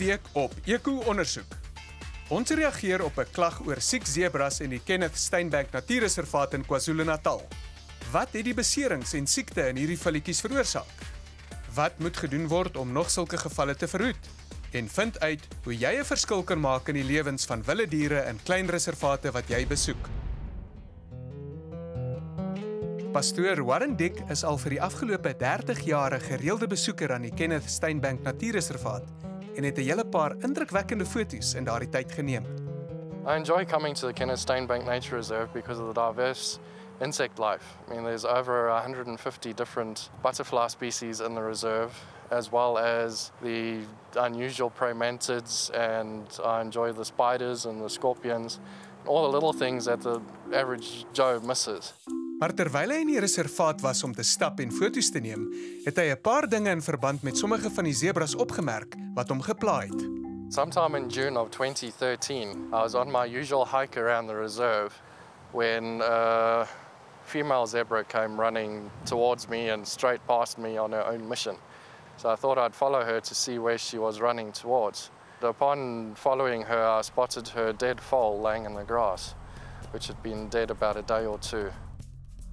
week op Eko Ondersoek. Ons reageer op 'n klag oor siek zebras in die Kenneth Steinbank Natuurreservaat in KwaZulu-Natal. Wat het die beserings en siekte in hierdie valletjies veroorsaak? Wat moet gedoen word om nog sulke gevalle te verhoed? En vind uit hoe jy 'n verskil kan maak in die lewens van wilde diere in klein reservate wat jy besoek. Pastoor Warren Dick is al vir die afgelope 30 jaar 'n gereelde besoeker aan die Kenneth Steinbank Natuurreservaat en het 'n hele paar indrukwekkende foto's in daardie tyd geneem. I enjoy coming to the Kenneth Steinbank Nature Reserve because of the diverse insect life. I mean, there's over 150 different butterfly species in the reserve, as well as the unusual prey mantids, and I enjoy the spiders and the scorpions, and all the little things that the average Joe misses. Maar terwyl hy in die reservaat was om te stap en foto's te neem, het hy 'n paar dinge in verband met sommige van die zebras opgemerk wat hom gepla het. Sometime in June of 2013, I was on my usual hike around the reserve when a female zebra came running towards me and straight past me on her own mission. So I thought I'd follow her to see where she was running towards. Upon following her, I spotted her dead foal laying in the grass, which had been dead about a day or two.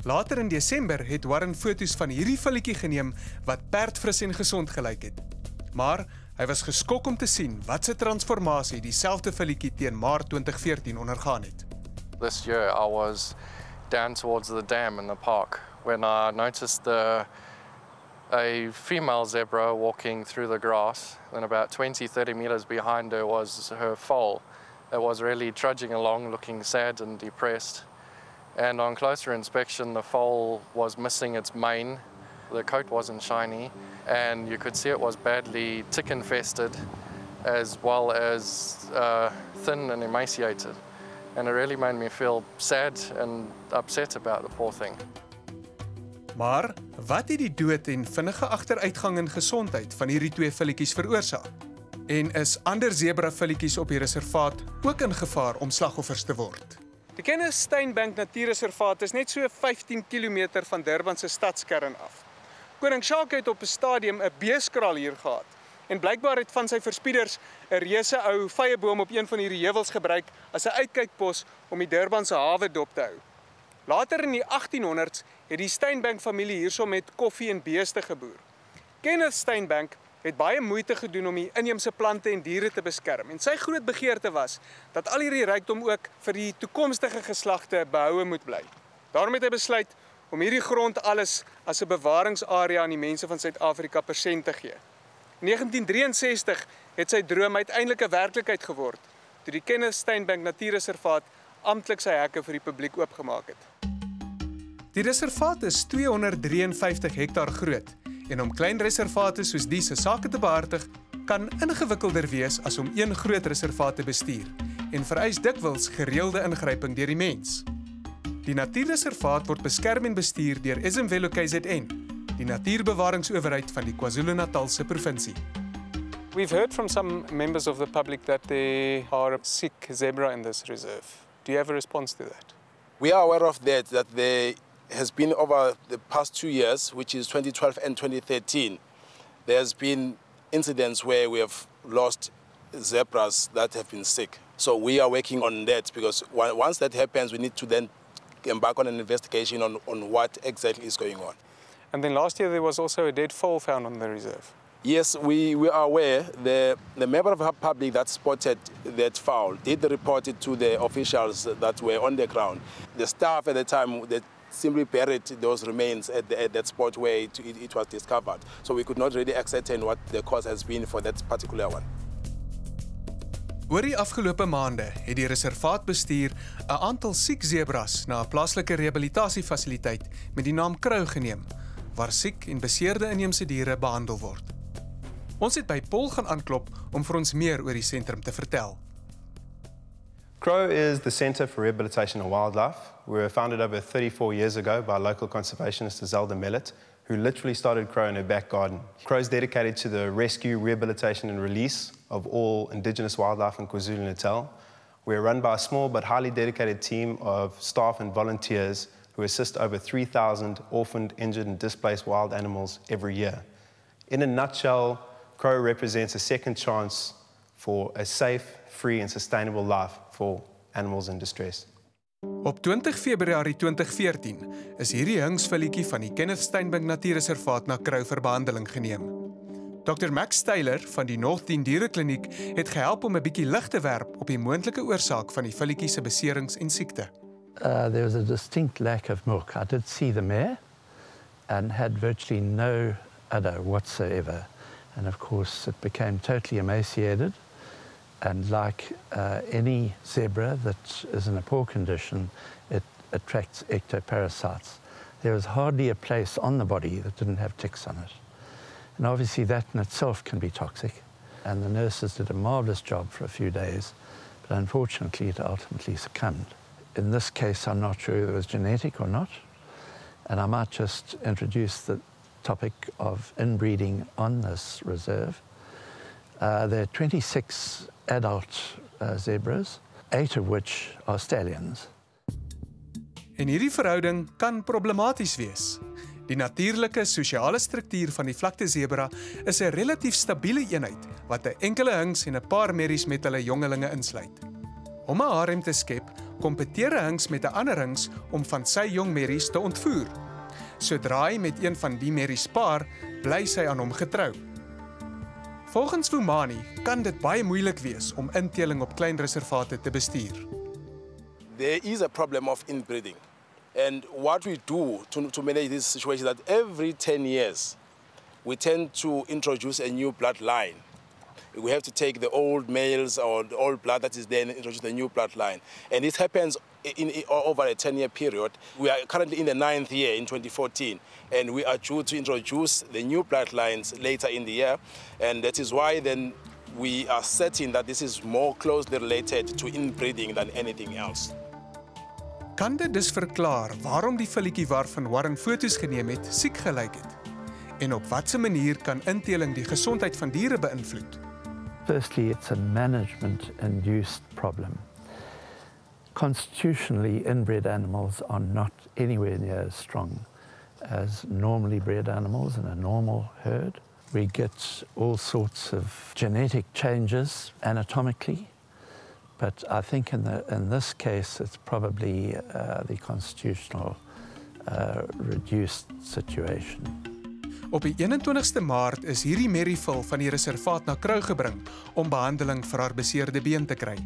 Later in Desember het Warren foto's van hierdie valletjie geneem wat perdfris en gesond gelyk het. Maar hy was geskok om te sien wat se transformasie dieselfde valletjie teen Maart 2014 ondergaan het. This year I was down towards the dam in the park when I noticed a female zebra walking through the grass, and about 20-30 meters behind her was her foal that was really trudging along looking sad and depressed. And on closer inspection, the foal was missing its mane, the coat wasn't shiny, and you could see it was badly tick infested, as well as thin and emaciated. And it really made me feel sad and upset about the poor thing. Maar wat het die dood en vinnige agteruitgang in gesondheid van hierdie twee valletjies veroorsaak? En is ander zebra-valletjies op die reservaat ook in gevaar om slagoffers te word? Die Kenneth Steinbank Natuurreservaat is net so 15 km van Durban se stadskern af. Koning Shaka het op 'n stadium 'n beeskraal hier gehad en blykbaar het van sy verspieders 'n reuse ou vyeboom op een van hierdie heuwels gebruik as 'n uitkykpos om die Durban se hawe dop te hou. Later in die 1800s het die Steinbank familie hierso met koffie en beeste geboer. Kenneth Steinbank het baie moeite gedoen om die inheemse plante en diere te beskerm en sy groot begeerte was dat al hierdie rykdom ook vir die toekomstige geslagte behoue moet bly. Daarom het hy besluit om hierdie grond alles as 'n bewaringsarea aan die mense van Suid-Afrika persent te gee. In 1963 het sy droom uiteindelik 'n werklikheid geword toe die Kenneth Steinbank Natuurreservaat amptelik sy hekke vir die publiek oopgemaak het. Die reservaat is 253 hektaar groot en om klein reservate soos die se sake te behartig, kan ingewikkelder wees as om een groot reservaat te bestuur en vereis dikwels gereelde ingryping deur die mens. Die natuurreservaat word beskerm en bestuur deur Izimvelo KZN, die natuurbewaringsowerheid van die KwaZulu-Natalse provinsie. We've heard from some members of the public that there are a sick zebra in this reserve. Do you have a response to that? We are aware of that there has been over the past 2 years, which is 2012 and 2013, there's been incidents where we have lost zebras that have been sick. So we are working on that because once that happens, we need to then embark on an investigation on what exactly is going on. And then last year there was also a dead foal found on the reserve. Yes, we are aware. The member of the public that spotted that fowl did report it to the officials that were on the ground. The staff at the time, they simply buried those remains at that spot where it was discovered. So we could not really ascertain what the cause has been for that particular one. Oor die afgelope maande het die reservaatbestuur 'n aantal siek zebras na 'n plaaslike rehabilitasiefasiliteit met die naam Crow geneem, waar siek en beseerde inheemse diere behandel word. Ons het by Paul gaan aanklop om vir ons meer oor die sentrum te vertel. Crow is the Centre for Rehabilitation of Wildlife. We were founded over 34 years ago by local conservationist Zelda Millet, who literally started Crow in her back garden. Crow is dedicated to the rescue, rehabilitation and release of all indigenous wildlife in KwaZulu-Natal. We are run by a small but highly dedicated team of staff and volunteers who assist over 3,000 orphaned, injured and displaced wild animals every year. In a nutshell, Crow represents a second chance for a safe, free and sustainable life for animals in distress. Op 20 Februarie 2014 is hierdie hingsvilletjie van die Kenneth Steinbink Natuurreservaat na Crow vir behandeling geneem. Dr. Max Taylor van die North-Dene Dierekliniek het gehelp om 'n bietjie lig te werp op die moontlike oorsaak van die villetjie se beserings en siekte. There was a distinct lack of milk. I did see the mare and had virtually no udder whatsoever. And of course it became totally emaciated. And like any zebra that is in a poor condition, it attracts ectoparasites. There was hardly a place on the body that didn't have ticks on it. And obviously that in itself can be toxic. And the nurses did a marvelous job for a few days, but unfortunately it ultimately succumbed. In this case, I'm not sure if it was genetic or not. And I might just introduce the topic of inbreeding on this reserve. There are 26 adult zebras, 8 of which are stallions. En hierdie verhouding kan problematies wees. Die natuurlike sosiale struktuur van die vlakte zebra is 'n relatief stabiele eenheid wat 'n enkele hings en 'n paar merries met hulle jongelinge insluit. Om 'n harem te skep, kompeteer 'n hings met 'n ander hings om van sy jong merries te ontvoer. Sodra hy met een van die merries paar, bly sy aan hom getrou. Volgens Vumani kan dit baie moeilik wees om inteling op klein reservate te bestuur. There is a problem of inbreeding. And what we do to manage this situation is that every 10 years, we tend to introduce a new bloodline. We have to take the old males or the old blood that is there and introduce the new bloodline. And this happens over a 10-year period. We are currently in the 9th year in 2014, and we are due to introduce the new bloodlines later in the year. And that is why then we are certain that this is more closely related to inbreeding than anything else. Kan dit dus verklaar waarom die villetjie waarvan Warren foto's geneem het, siek gelyk het? En op watter manier kan inteling die gesondheid van diere beïnvloed? Firstly, it's a management-induced problem. Constitutionally, inbred animals are not anywhere near as strong as normally bred animals in a normal herd. We get all sorts of genetic changes anatomically, but I think in this case it's probably the constitutional reduced situation. Op die 21ste Maart is hierdie merrievul van die reservaat na Crow gebring om behandeling vir haar beseerde been te kry.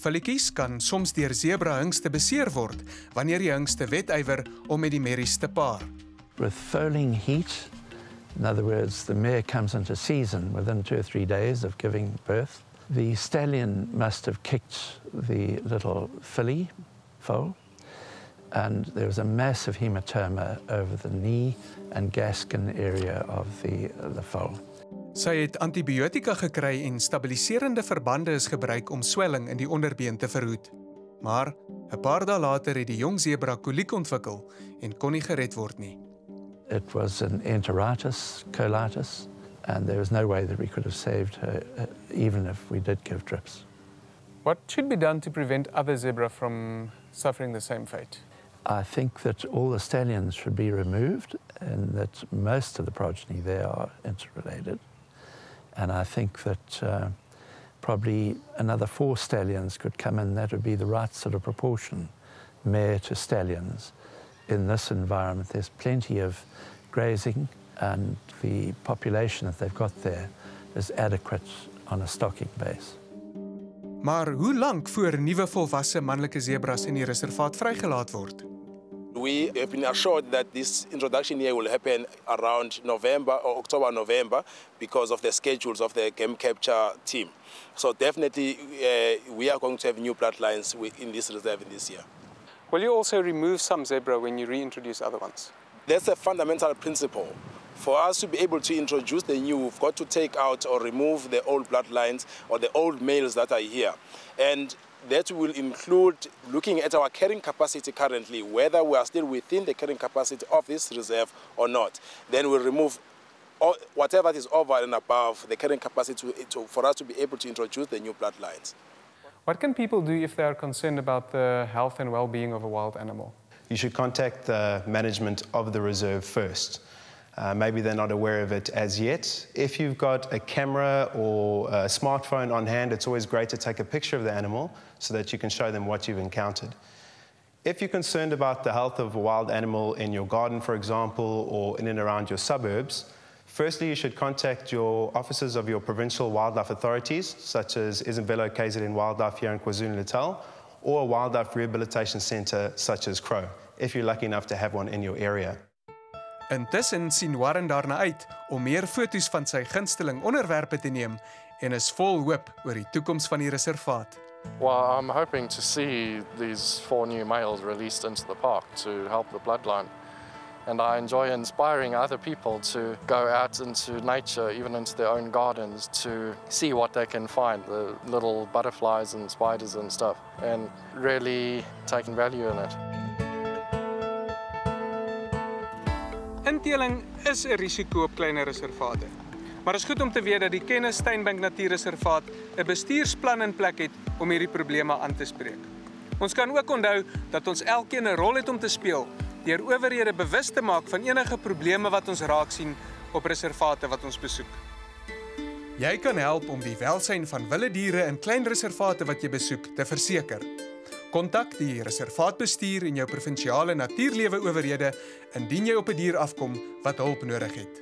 Villetjies kan soms deur zebra hingste beseer word wanneer die hingste wedywer om met die merries te paar. With foaling heat, in other words, the mare comes into season within 2 or 3 days of giving birth, the stallion must have kicked the little filly foal, and there was a massive hematoma over the knee and gaskin area of the foal. Sy het antibiotika gekry en stabiliserende verbande is gebruik om swelling in die onderbeen te verhoed. Maar 'n paar dae later het die jong zebra koliek ontwikkel en kon nie gered word nie. It was an enteritis, colitis, and there was no way that we could have saved her, even if we did give drips. What should be done to prevent other zebra from suffering the same fate? I think that all the stallions should be removed and that most of the progeny there are interrelated. And I think that probably another 4 stallions could come in. That would be the right sort of proportion, mare to stallions. In this environment, there's plenty of grazing and the population that they've got there is adequate on a stocking base. Maar hoe lank voor nuwe volwasse manlike zebras in die reservaat vrygelaat word? We have been assured that this introduction here will happen around November or October, November because of the schedules of the game capture team. So definitely we are going to have new bloodlines in this reserve in this year. Will you also remove some zebra when you reintroduce other ones? That's a fundamental principle. For us to be able to introduce the new, we've got to take out or remove the old bloodlines or the old males that are here. And that will include looking at our carrying capacity currently, whether we are still within the carrying capacity of this reserve or not. Then we'll remove whatever is over and above the carrying capacity for us to be able to introduce the new bloodlines. What can people do if they are concerned about the health and well-being of a wild animal? You should contact the management of the reserve first. Maybe they're not aware of it as yet. If you've got a camera or a smartphone on hand, it's always great to take a picture of the animal so that you can show them what you've encountered. If you're concerned about the health of a wild animal in your garden, for example, or in and around your suburbs, firstly, you should contact your officers of your provincial wildlife authorities, such as Isabella KZN Wildlife here in KwaZulu-Natal, or a wildlife rehabilitation centre such as Crow, if you're lucky enough to have one in your area. Intussen sien Warren daarna uit om meer foto's van sy gunsteling onderwerpe te neem en is vol hoop oor die toekoms van die reservaat. Well, I'm hoping to see these 4 new males released into the park to help the bloodline. And I enjoy inspiring other people to go out into nature, even into their own gardens, to see what they can find, the little butterflies and spiders and stuff, and really taking value in it. Inteling is 'n risiko op kleiner reservate. Maar is goed om te weet dat die Kennis Steenbank Natuurreservaat 'n bestuursplan in plek het om hierdie probleme aan te spreek. Ons kan ook onthou dat ons elkeen 'n rol het om te speel deur owerhede bewus te maak van enige probleme wat ons raak sien op reservate wat ons besoek. Jy kan help om die welsyn van wilde diere in klein reservate wat jy besoek te verseker. Kontak die reservaatbestuur en jou provinsiale natuurlewe owerhede indien jy op 'n dier afkom wat hulp nodig het.